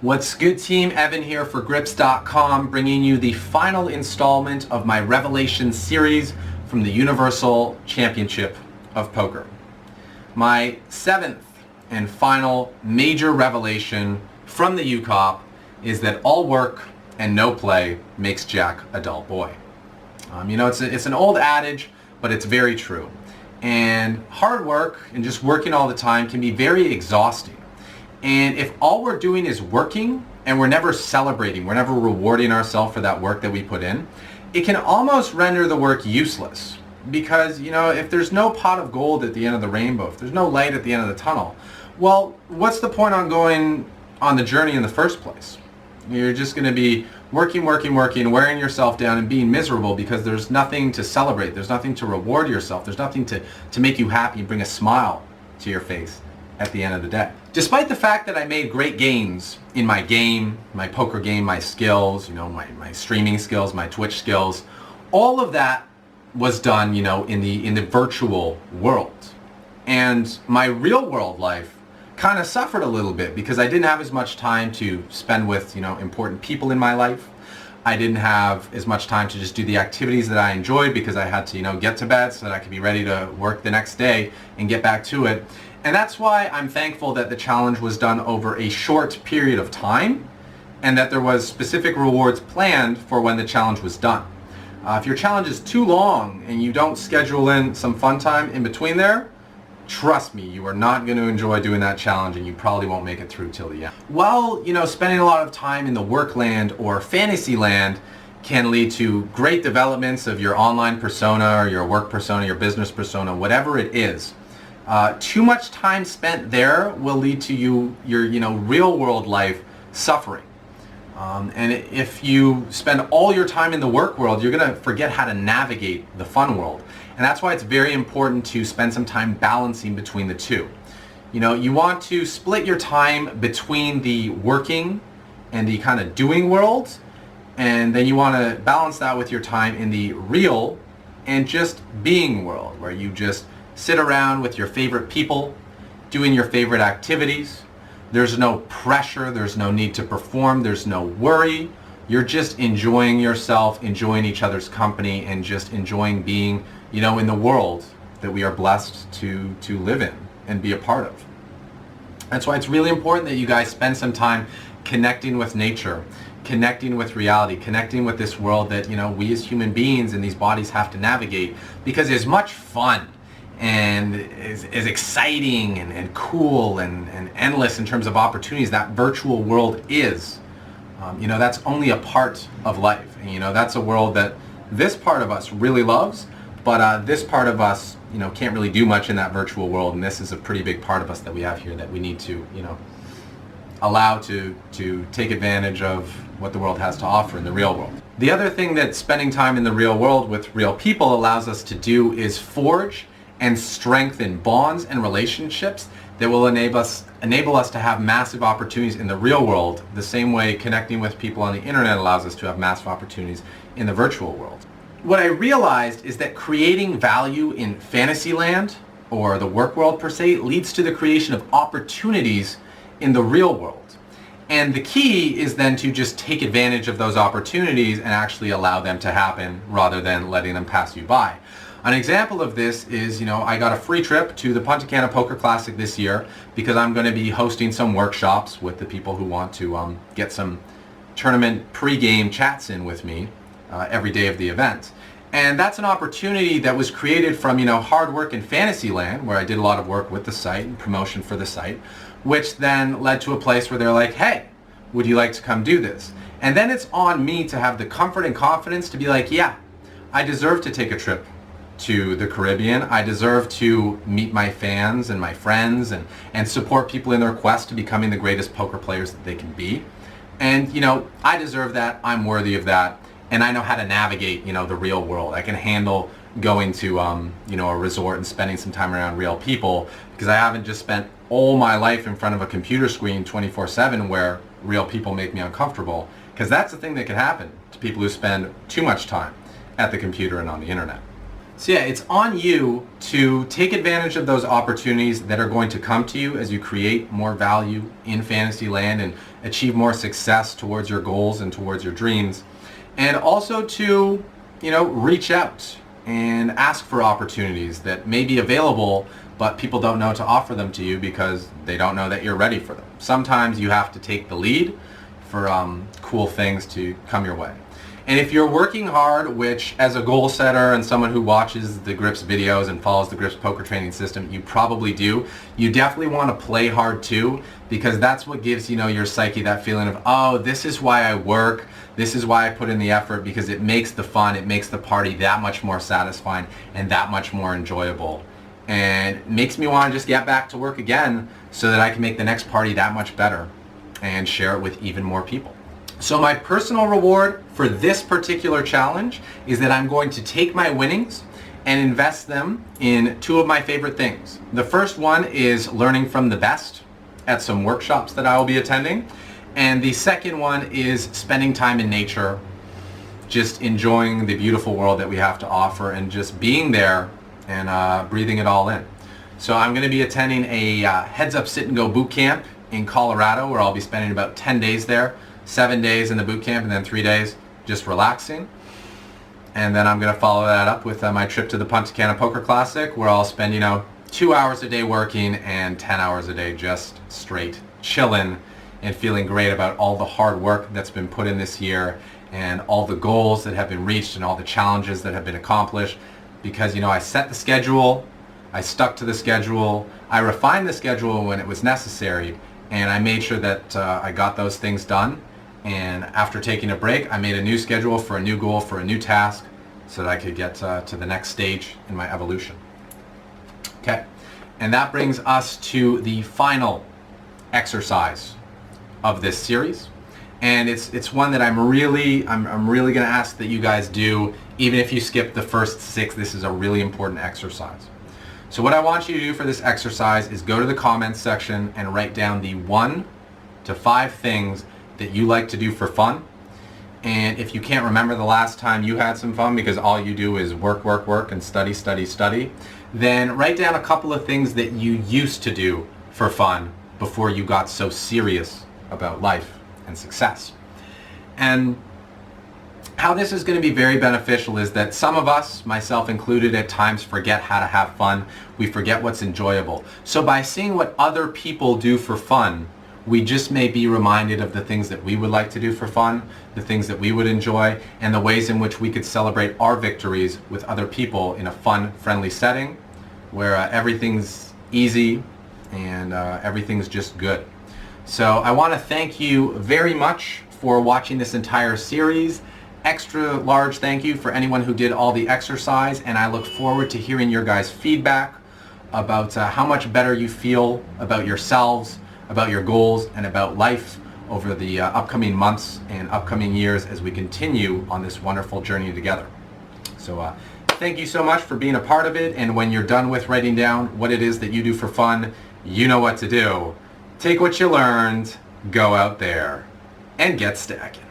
What's good, team? Evan here for Grips.com, bringing you the final installment of my Revelation series from the Universal Championship of Poker. My seventh and final major revelation from the UCOP is that all work and no play makes Jack a dull boy. It's an old adage, but it's very true. And hard work and just working all the time can be very exhausting. And if all we're doing is working and we're never celebrating, we're never rewarding ourselves for that work that we put in, it can almost render the work useless. Because, if there's no pot of gold at the end of the rainbow, if there's no light at the end of the tunnel, well, what's the point on going on the journey in the first place? You're just going to be working, wearing yourself down and being miserable because there's nothing to celebrate, there's nothing to reward yourself, there's nothing to make you happy and bring a smile to your face at the end of the day. Despite the fact that I made great gains in my game, my poker game, my skills, my streaming skills, my Twitch skills, all of that was done, in the virtual world. And my real world life kind of suffered a little bit because I didn't have as much time to spend with, important people in my life. I didn't have as much time to just do the activities that I enjoyed because I had to, get to bed so that I could be ready to work the next day and get back to it. And that's why I'm thankful that the challenge was done over a short period of time and that there was specific rewards planned for when the challenge was done. If your challenge is too long and you don't schedule in some fun time in between there, trust me, you are not going to enjoy doing that challenge and you probably won't make it through till the end. While, spending a lot of time in the work land or fantasy land can lead to great developments of your online persona or your work persona, your business persona, whatever it is, too much time spent there will lead to your real world life suffering. And if you spend all your time in the work world, you're going to forget how to navigate the fun world. And that's why it's very important to spend some time balancing between the two. You want to split your time between the working and the kind of doing world, and then you want to balance that with your time in the real and just being world, where you just sit around with your favorite people, doing your favorite activities. There's no pressure, there's no need to perform, there's no worry. You're just enjoying yourself, enjoying each other's company, and just enjoying being, in the world that we are blessed to live in and be a part of. That's why it's really important that you guys spend some time connecting with nature, connecting with reality, connecting with this world that, we as human beings in these bodies have to navigate, because there's much fun and is exciting and cool and endless in terms of opportunities that virtual world is. That's only a part of life. And, that's a world that this part of us really loves, but this part of us, can't really do much in that virtual world. And this is a pretty big part of us that we have here that we need to, allow to take advantage of what the world has to offer in the real world. The other thing that spending time in the real world with real people allows us to do is forge and strengthen bonds and relationships that will enable us to have massive opportunities in the real world, the same way connecting with people on the internet allows us to have massive opportunities in the virtual world. What I realized is that creating value in fantasy land, or the work world per se, leads to the creation of opportunities in the real world. And the key is then to just take advantage of those opportunities and actually allow them to happen rather than letting them pass you by. An example of this is, I got a free trip to the Punta Cana Poker Classic this year because I'm going to be hosting some workshops with the people who want to get some tournament pre-game chats in with me every day of the event. And that's an opportunity that was created from, hard work in Fantasyland, where I did a lot of work with the site and promotion for the site, which then led to a place where they're like, hey, would you like to come do this? And then it's on me to have the comfort and confidence to be like, yeah, I deserve to take a trip to the Caribbean. I deserve to meet my fans and my friends and support people in their quest to becoming the greatest poker players that they can be. And, I deserve that. I'm worthy of that. And I know how to navigate, the real world. I can handle going to, a resort and spending some time around real people because I haven't just spent all my life in front of a computer screen 24/7 where real people make me uncomfortable, because that's the thing that can happen to people who spend too much time at the computer and on the internet. So yeah, it's on you to take advantage of those opportunities that are going to come to you as you create more value in Fantasyland and achieve more success towards your goals and towards your dreams. And also to, reach out and ask for opportunities that may be available, but people don't know to offer them to you because they don't know that you're ready for them. Sometimes you have to take the lead for cool things to come your way. And if you're working hard, which as a goal setter and someone who watches the Grips videos and follows the Grips poker training system, you probably do, you definitely want to play hard too, because that's what gives, your psyche that feeling of, oh, this is why I work, this is why I put in the effort, because it makes the fun, it makes the party that much more satisfying and that much more enjoyable. And it makes me want to just get back to work again so that I can make the next party that much better and share it with even more people. So my personal reward for this particular challenge is that I'm going to take my winnings and invest them in two of my favorite things. The first one is learning from the best at some workshops that I will be attending. And the second one is spending time in nature, just enjoying the beautiful world that we have to offer and just being there and breathing it all in. So I'm going to be attending a Heads Up Sit and Go boot camp in Colorado, where I'll be spending about 10 days there. 7 days in the boot camp and then 3 days just relaxing. And then I'm going to follow that up with my trip to the Punta Cana Poker Classic, where I'll spend 2 hours a day working and 10 hours a day just straight chilling and feeling great about all the hard work that's been put in this year and all the goals that have been reached and all the challenges that have been accomplished. Because I set the schedule, I stuck to the schedule, I refined the schedule when it was necessary, and I made sure that I got those things done. And after taking a break, I made a new schedule for a new goal, for a new task, so that I could get to the next stage in my evolution. Okay, and that brings us to the final exercise of this series. And it's one that I'm really going to ask that you guys do, even if you skip the first 6. This is a really important exercise. So what I want you to do for this exercise is go to the comments section and write down the 1 to 5 things that you like to do for fun. And if you can't remember the last time you had some fun because all you do is work, work, work and study, study, study, then write down a couple of things that you used to do for fun before you got so serious about life and success. And how this is going to be very beneficial is that some of us, myself included, at times forget how to have fun. We forget what's enjoyable. So by seeing what other people do for fun, we just may be reminded of the things that we would like to do for fun, the things that we would enjoy, and the ways in which we could celebrate our victories with other people in a fun, friendly setting where everything's easy and everything's just good. So I want to thank you very much for watching this entire series. Extra large thank you for anyone who did all the exercise, and I look forward to hearing your guys' feedback about how much better you feel about yourselves, about your goals, and about life over the upcoming months and upcoming years as we continue on this wonderful journey together. So thank you so much for being a part of it, and when you're done with writing down what it is that you do for fun, you know what to do. Take what you learned, go out there, and get stacking.